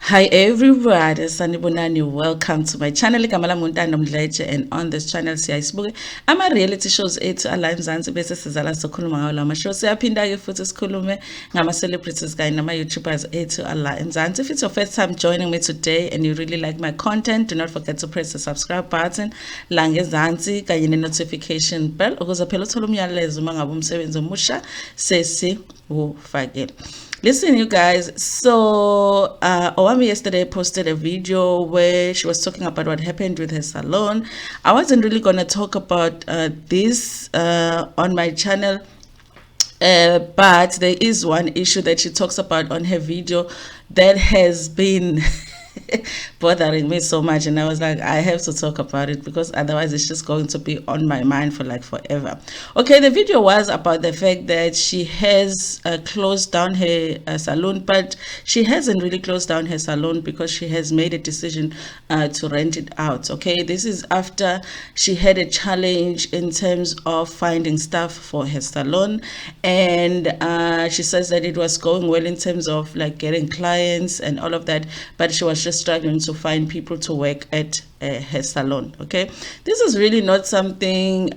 Hi everybody, sanibonani. Welcome to my channel. Igama lami Ntando Mdletshe, and on this channel siyasibuke ama reality shows ethu ala Mzansi bese sizala sokhuluma ngawo la shows. Siyaphinda ke futhi sikhulume ngama celebrities kanye nama YouTubers ethu ala Mzansi. If it's your first time joining me today and you really like my content, do not forget to press the subscribe button la ngezansi kanye ne notification bell ukuze phela uthola umyalezo uma ngabe umsebenzi omusha sesi ufakele. Listen, you guys, so Owamie yesterday posted a video where she was talking about what happened with her salon. I wasn't really going to talk about this on my channel, but there is one issue that she talks about on her video that has been bothering me so much, and I was like, I have to talk about it because otherwise it's just going to be on my mind for like forever. Okay, the video was about the fact that she has closed down her salon, but she hasn't really closed down her salon because she has made a decision to rent it out. Okay, this is after she had a challenge in terms of finding staff for her salon, and she says that it was going well in terms of like getting clients and all of that, but she was just struggling to find people to work at her salon. Okay, this is really not something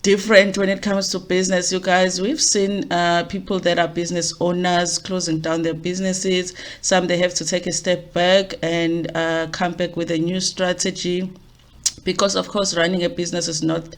different when it comes to business, you guys. We've seen people that are business owners closing down their businesses. Some they have to take a step back and come back with a new strategy, because of course running a business is not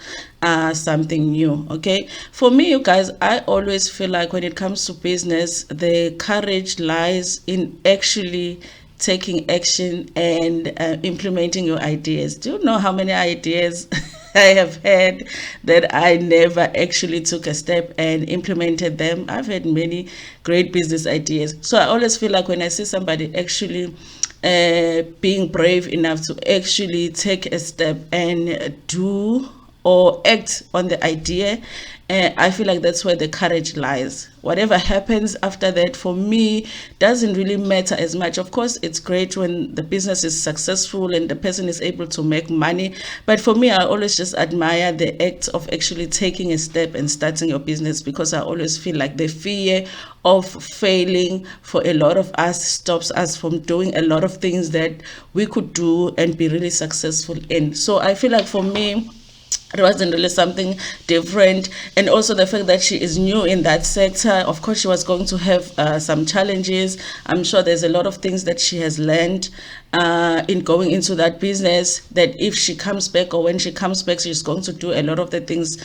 something new. Okay, for me, you guys, I always feel like when it comes to business, the courage lies in actually taking action and implementing your ideas. Do you know how many ideas I have had that I never actually took a step and implemented them? I've had many great business ideas. So I always feel like when I see somebody actually being brave enough to actually take a step and do or act on the idea, I feel like that's where the courage lies. Whatever happens after that, for me, doesn't really matter as much. Of course, it's great when the business is successful and the person is able to make money, but for me, I always just admire the act of actually taking a step and starting your business, because I always feel like the fear of failing for a lot of us stops us from doing a lot of things that we could do and be really successful in. So I feel like for me, it wasn't really something different. And also the fact that she is new in that sector, of course she was going to have some challenges. I'm sure there's a lot of things that she has learned in going into that business, that if she comes back or when she comes back, she's going to do a lot of the things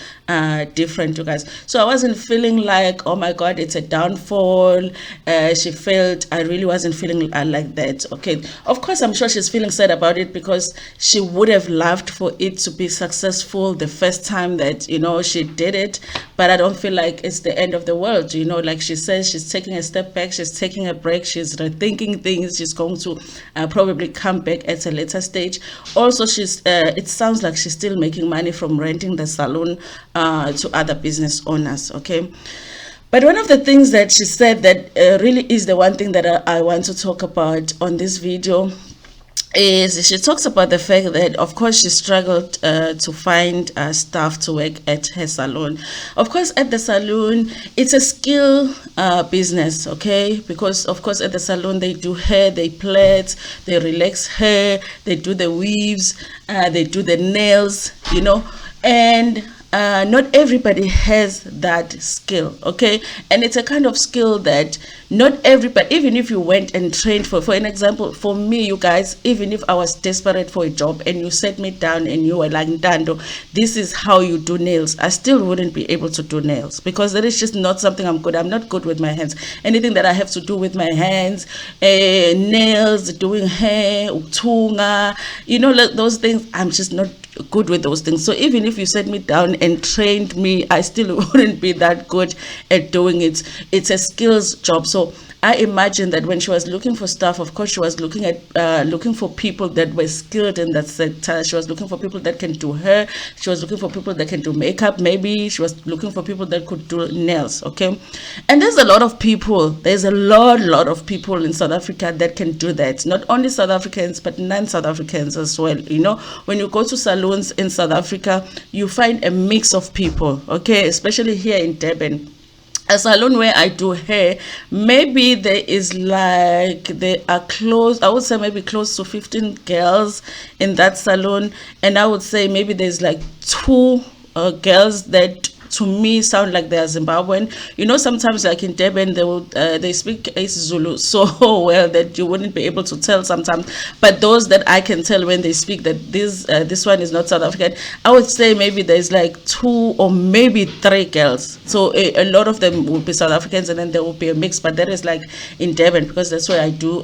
different, you guys. So I wasn't feeling like, oh my god, it's a downfall, she failed. I really wasn't feeling like that. Okay, of course I'm sure she's feeling sad about it, because she would have loved for it to be successful the first time that, you know, she did it. But I don't feel like it's the end of the world, you know. Like she says, she's taking a step back, she's taking a break, she's rethinking things, she's going to probably come back at a later stage. Also, she's it sounds like she's still making money from renting the salon to other business owners. Okay, but one of the things that she said that really is the one thing that I want to talk about on this video is she talks about the fact that of course she struggled to find staff to work at her salon. Of course at the salon it's a skill business, okay, because of course at the salon they do hair, they plait, they relax hair, they do the weaves, they do the nails, you know, and not everybody has that skill. Okay, and it's a kind of skill that not everybody, even if you went and trained for an example, for me, you guys, even if I was desperate for a job and you set me down and you were like, Ntando, this is how you do nails, I still wouldn't be able to do nails, because that is just not something I'm not good with my hands. Anything that I have to do with my hands, nails, doing hair, utunga, you know, like those things, I'm just not good with those things. So even if you set me down and trained me, I still wouldn't be that good at doing it. It's a skills job. So I imagine that when she was looking for staff, of course she was looking at looking for people that were skilled in that sector. She was looking for people that can do hair, she was looking for people that can do makeup, maybe she was looking for people that could do nails. Okay, and there's a lot of people, there's a lot of people in South Africa that can do that. Not only South Africans but non-South Africans as well. You know, when you go to salons in South Africa, you find a mix of people. Okay, especially here in Durban, a salon where I do hair, maybe there is like, there are close, I would say maybe close to 15 girls in that salon, and I would say maybe there's like two girls that to me sound like they are Zimbabwean. Sometimes like in Durban they speak Zulu so well that you wouldn't be able to tell sometimes. But those that I can tell when they speak that this one is not South African, I would say maybe there's like two or maybe three girls. So a lot of them will be South Africans, and then there will be a mix. But that is like in Durban, because that's where I do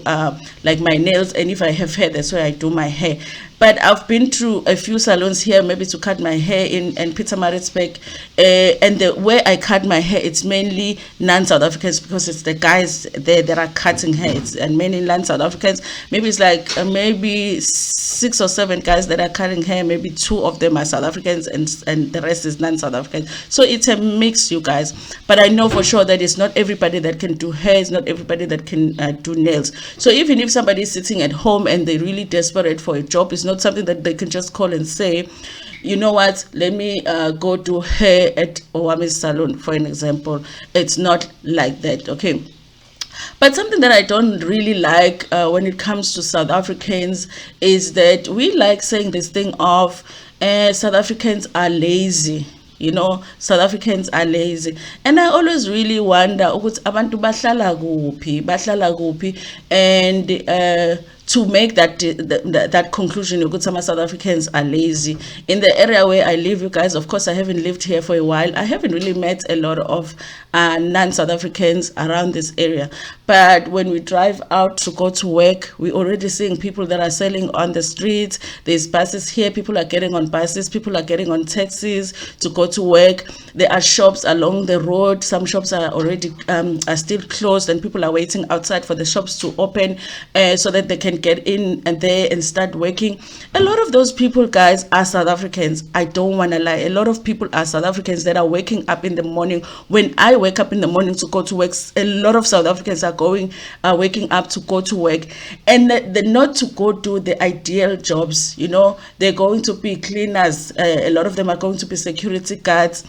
like my nails, and if I have hair, that's where I do my hair. But I've been through a few salons here, maybe to cut my hair in and Pietermaritzburg, and the way I cut my hair, it's mainly non-South Africans, because it's the guys there that are cutting hair, and mainly non-South Africans. Maybe it's like maybe 6 or 7 guys that are cutting hair. Maybe 2 of them are South Africans, and the rest is non-South Africans. So it's a mix, you guys. But I know for sure that it's not everybody that can do hair. It's not everybody that can do nails. So even if somebody is sitting at home and they're really desperate for a job, it's not something that they can just call and say, you know what, let me go do hair at Owamie salon, for an example. It's not like that, okay? But something that I don't really like when it comes to South Africans is that we like saying this thing of South Africans are lazy. South Africans are lazy, and I always really wonder ukuthi abantu bahlala kuphi, and to make that conclusion, some South Africans are lazy. In the area where I live, you guys, of course, I haven't lived here for a while. I haven't really met a lot of non-South Africans around this area. But when we drive out to go to work, we're already seeing people that are selling on the streets. There's buses here. People are getting on buses. People are getting on taxis to go to work. There are shops along the road. Some shops are already are still closed, and people are waiting outside for the shops to open so that they can get in and there and start working. A lot of those people, guys, are South Africans. I don't want to lie. A lot of people are South Africans that are waking up in the morning. When I wake up in the morning to go to work, a lot of South Africans are waking up to go to work, and they're not to go do the ideal jobs. They're going to be cleaners. A lot of them are going to be security guards.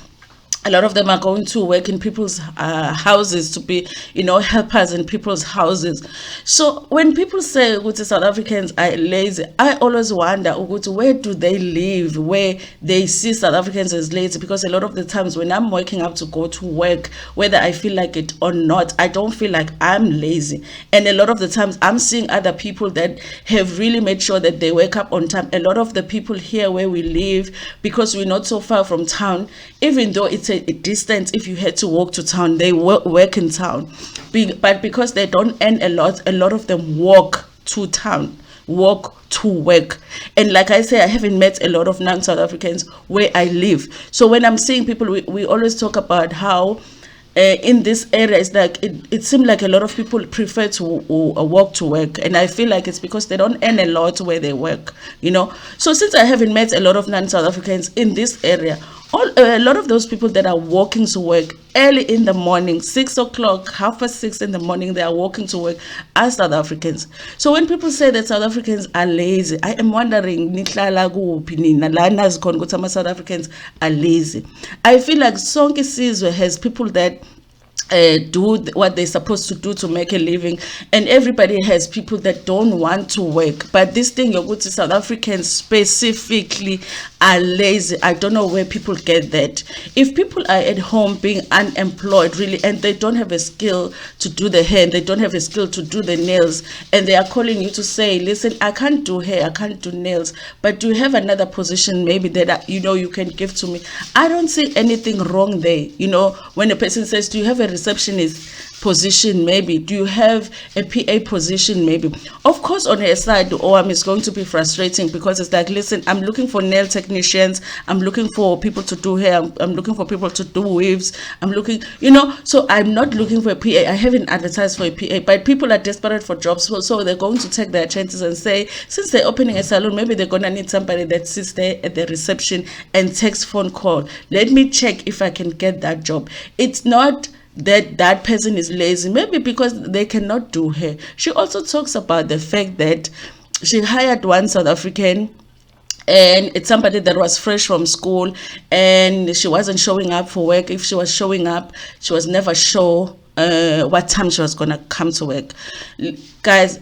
A lot of them are going to work in people's houses to be, helpers in people's houses. So when people say South Africans are lazy, I always wonder where do they live, where they see South Africans as lazy? Because a lot of the times when I'm waking up to go to work, whether I feel like it or not, I don't feel like I'm lazy. And a lot of the times I'm seeing other people that have really made sure that they wake up on time. A lot of the people here where we live, because we're not so far from town, even though it's a distance, if you had to walk to town, they work in town. But because they don't earn a lot of them walk to town, walk to work. And like I say, I haven't met a lot of non-South Africans where I live. So when I'm seeing people, we always talk about how in this area, it's like it seems like a lot of people prefer to walk to work, and I feel like it's because they don't earn a lot where they work. So since I haven't met a lot of non-South Africans in this area, a lot of those people that are walking to work early in the morning, 6 o'clock, 6:30 in the morning, they are walking to work, are South Africans. So when people say that South Africans are lazy, I am wondering, South Africans are lazy. I feel like sonke sizwe has people that do what they're supposed to do to make a living, and everybody has people that don't want to work. But this thing, South Africans specifically are lazy. I don't know where people get that. If people are at home being unemployed really, and they don't have a skill to do the hair, they don't have a skill to do the nails, and they are calling you to say, listen, I can't do hair, I can't do nails, but do you have another position maybe that you can give to me? I don't see anything wrong there. When a person says, do you have a receptionist position, maybe? Do you have a PA position, maybe? Of course, on her side, Owamie is going to be frustrating, because it's like, listen, I'm looking for nail technicians, I'm looking for people to do hair, I'm looking for people to do weaves, I'm looking, so I'm not looking for a PA. I haven't advertised for a PA, but people are desperate for jobs, so they're going to take their chances and say, since they're opening a salon, maybe they're gonna need somebody that sits there at the reception and takes phone call. Let me check if I can get that job. It's not that person is lazy, maybe because they cannot do hair. She also talks about the fact that she hired one South African and it's somebody that was fresh from school, and she wasn't showing up for work. If she was showing up, she was never sure what time she was gonna come to work. Guys,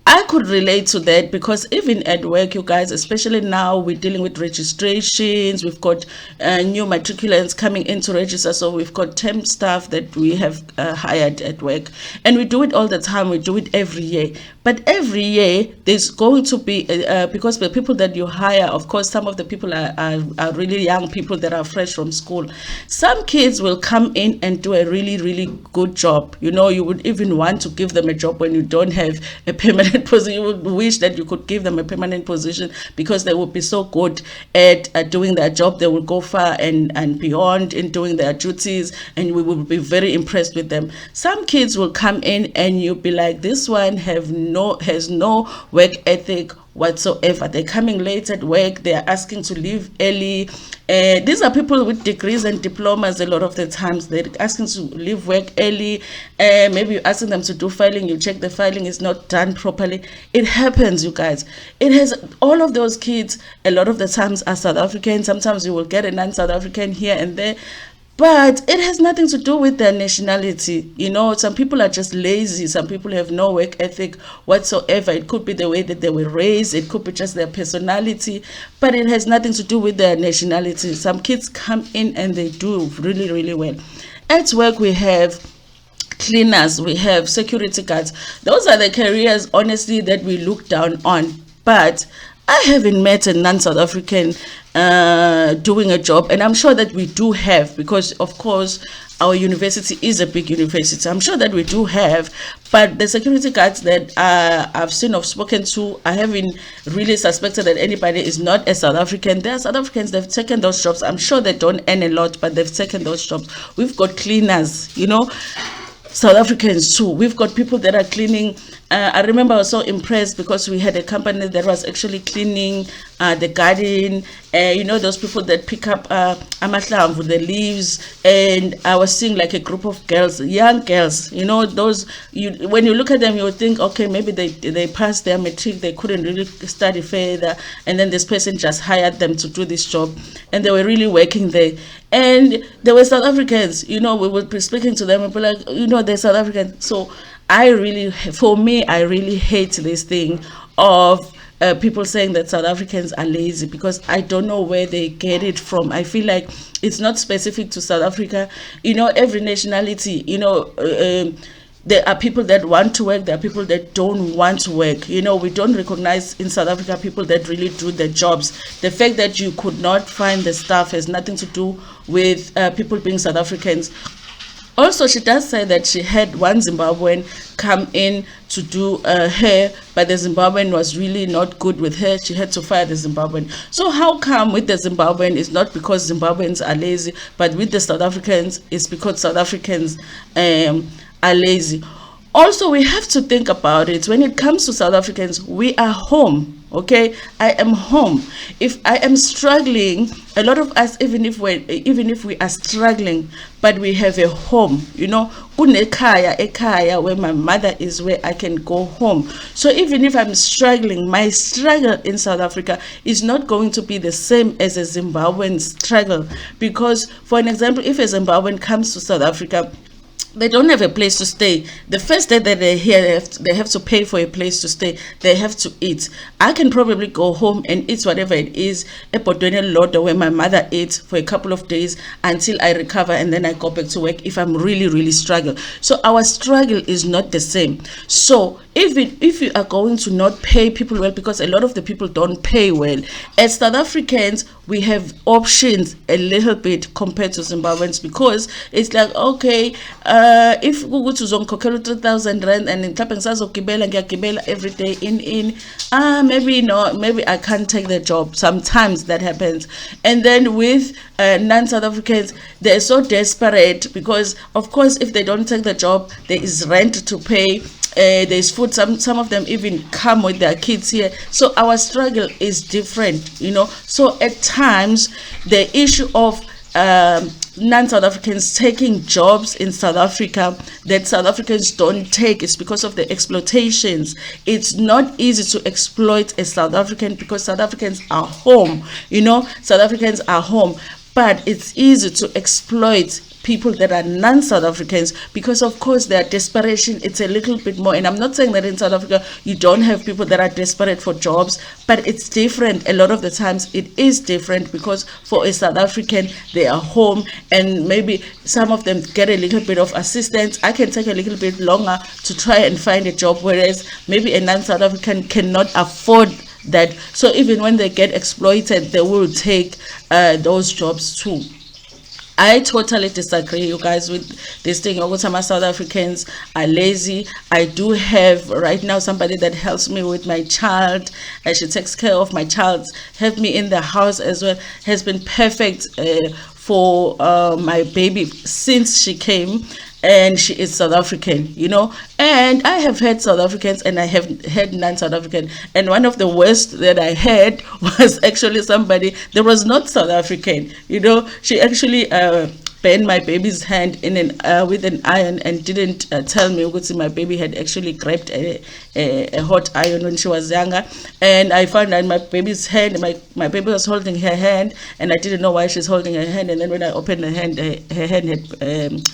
I could relate to that, because even at work, you guys, especially now, we're dealing with registrations. We've got new matriculants coming in to register. So we've got temp staff that we have hired at work. And we do it all the time. We do it every year. But every year, there's going to be, because the people that you hire, of course, some of the people are really young people that are fresh from school. Some kids will come in and do a really, really good job. You know, you would even want to give them a job when you don't have a permanent position. You would wish that you could give them a permanent position, because they would be so good at doing their job. They will go far and beyond in doing their duties, and we will be very impressed with them. Some kids will come in and you'll be like, this one has no work ethic whatsoever. They're coming late at work. They are asking to leave early. These are people with degrees and diplomas. A lot of the times they're asking to leave work early. Maybe you're asking them to do filing. You check the filing is not done properly. It happens, you guys. It has, all of those kids a lot of the times are South African. Sometimes you will get a non-South African here and there. But it has nothing to do with their nationality. You know, some people are just lazy. Some people have no work ethic whatsoever. It could be the way that they were raised. It could be just their personality. But it has nothing to do with their nationality. Some kids come in and they do really, really well. At work, we have cleaners. We have security guards. Those are the careers, honestly, that we look down on. But I haven't met a non-South African doing a job, and I'm sure that we do have, because of course our university is a big university. I'm sure that we do have, but the security guards that I've seen or spoken to, I haven't really suspected that anybody is not a South African. There are South Africans, they've taken those jobs. I'm sure they don't earn a lot, but they've taken those jobs. We've got cleaners, you know, South Africans too. We've got people that are cleaning. I remember I was so impressed because we had a company that was actually cleaning the garden. You know, those people that pick up amahlamvu, the leaves. And I was seeing like a group of girls, young girls. You know, those, when you look at them, you would think, okay, maybe they passed their matric, they couldn't really study further. And then this person just hired them to do this job. And they were really working there. And they were South Africans. You know, we would be speaking to them and be like, you know, they're South African. So I really hate this thing of people saying that South Africans are lazy, because I don't know where they get it from. I feel like it's not specific to South Africa. You know, every nationality, you know, there are people that want to work, there are people that don't want to work. You know, we don't recognize in South Africa people that really do the jobs. The fact that you could not find the staff has nothing to do with people being South Africans. Also, she does say that she had one Zimbabwean come in to do hair, but the Zimbabwean was really not good with her. She had to fire the Zimbabwean. So how come with the Zimbabwean it's not because Zimbabweans are lazy, but with the South Africans it's because South Africans are lazy? Also, we have to think about it. When it comes to South Africans, we are home. Okay, I am home. If I am struggling, a lot of us, even if we are struggling, but we have a home, you know, ekaya, where my mother is, where I can go home. So even if I'm struggling, my struggle in South Africa is not going to be the same as a Zimbabwean struggle. Because, for an example, if a Zimbabwean comes to South Africa, they don't have a place to stay. The first day that they're here, they have to pay for a place to stay. They have to eat. I can probably go home and eat whatever it is, a potone lodo where my mother eats for a couple of days until I recover, and then I go back to work if I'm really, really struggling. So our struggle is not the same. So even if you are going to not pay people well, because a lot of the people don't pay well, as South Africans, we have options a little bit compared to Zimbabweans, because it's like, okay, if ukuthi uzongikhokhela 3,000 rand and mhlawumbe ngisazogibela ngiyagibela every day in maybe I can't take the job. Sometimes that happens. And then with non-South Africans, they're so desperate because, of course, if they don't take the job, there is rent to pay. There's food. Some of them even come with their kids here. So our struggle is different, you know. So at times the issue of non-South Africans taking jobs in South Africa that South Africans don't take. It's because of the exploitations. It's not easy to exploit a South African because South Africans are home. South Africans are home. But it's easy to exploit people that are non-South Africans because, of course, their desperation, it's a little bit more. And I'm not saying that in South Africa you don't have people that are desperate for jobs, but it's different. A lot of the times it is different because for a South African, they are home and maybe some of them get a little bit of assistance. I can take a little bit longer to try and find a job, whereas maybe a non-South African cannot afford that. So even when they get exploited, they will take those jobs too. I totally disagree, you guys, with this thing. Some South Africans are lazy. I do have right now somebody that helps me with my child. She takes care of my child, help me in the house as well. Has been perfect for my baby since she came. And she is South African, and I have had South Africans and I have had non-South African, and one of the worst that I had was actually somebody that was not South African. She actually burned my baby's hand with an iron and didn't tell me because my baby had actually grabbed a hot iron when she was younger, and I found out my baby's hand, my baby was holding her hand, and I didn't know why she's holding her hand, and then when I opened her hand, her hand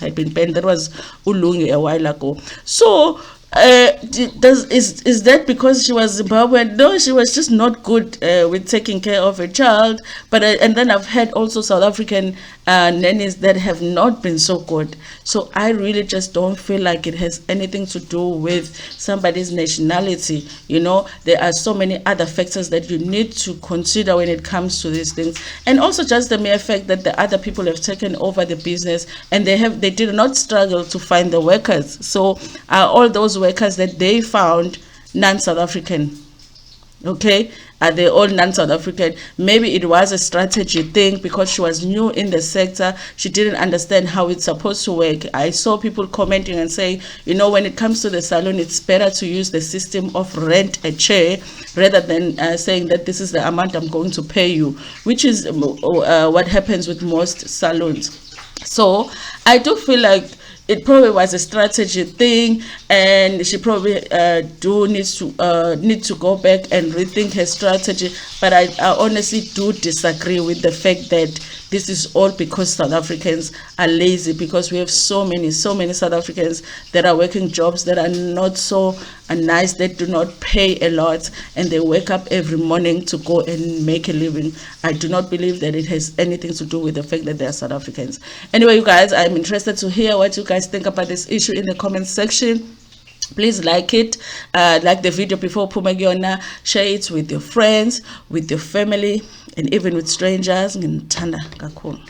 had been burned. That was Ulungi a while ago. So is that because she was Zimbabwean? No, she was just not good with taking care of a child. But and then I've had also South African nannies that have not been so good. So I really just don't feel like it has anything to do with somebody's nationality. There are so many other factors that you need to consider when it comes to these things, and also just the mere fact that the other people have taken over the business and they did not struggle to find the workers. So all those workers that they found non-South African? Okay, are they all non-South African? Maybe it was a strategy thing because she was new in the sector. She didn't understand how it's supposed to work. I saw people commenting and saying, when it comes to the salon, it's better to use the system of rent a chair rather than saying that this is the amount I'm going to pay you, which is what happens with most salons. So I do feel like it probably was a strategy thing, and she probably need to go back and rethink her strategy. But I honestly do disagree with the fact that this is all because South Africans are lazy, because we have so many South Africans that are working jobs that are not so nice, that do not pay a lot, and they wake up every morning to go and make a living. I do not believe that it has anything to do with the fact that they are South Africans. Anyway, you guys, I'm interested to hear what you guys think about this issue in the comment section. Please like it, like the video before Pumagiona, share it with your friends, with your family, and even with strangers. Ntando kakhulu.